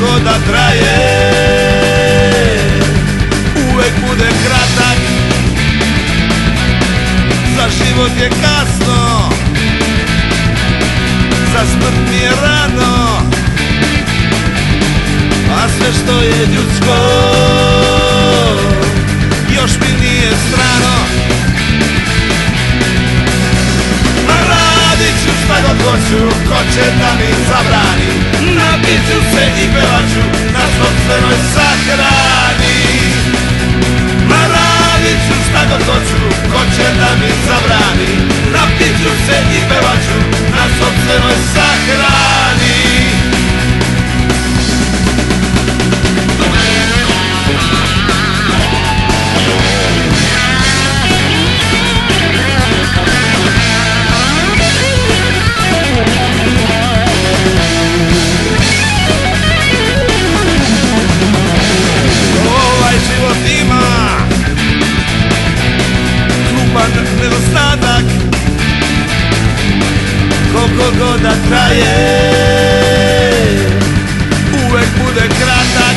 god da traje, uvek bude kratak. Za život je kasno, za smrt mi je rano, a sve što je ljudsko još mi nije strano. Ma radit ću šta god hoću, ko će da mi zabrani, napit ću se i pevaću na sopstvenoj sahrani. Ma radit ću šta god hoću, ko će da mi zabrani, napit ću se i pevaću na sopstvenoj sahrani. Nedostatak, koliko god da traje, uvek bude kratak.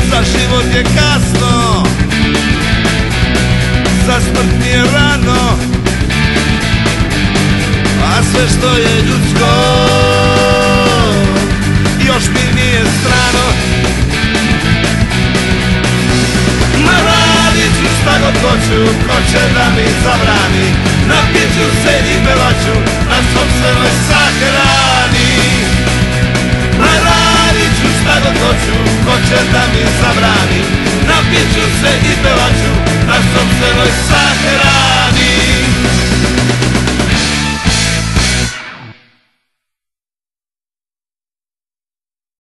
Za život je kasno, za smrt mi je rano, a sve što je ljudsko još mi nije strano. Šta god hoću, ko će da mi zabrani, napit ću se i pevaću na sopstvenoj sahrani. Radit ću šta god hoću, ko će da mi zabrani, napit ću se i pevaću na sopstvenoj sahrani.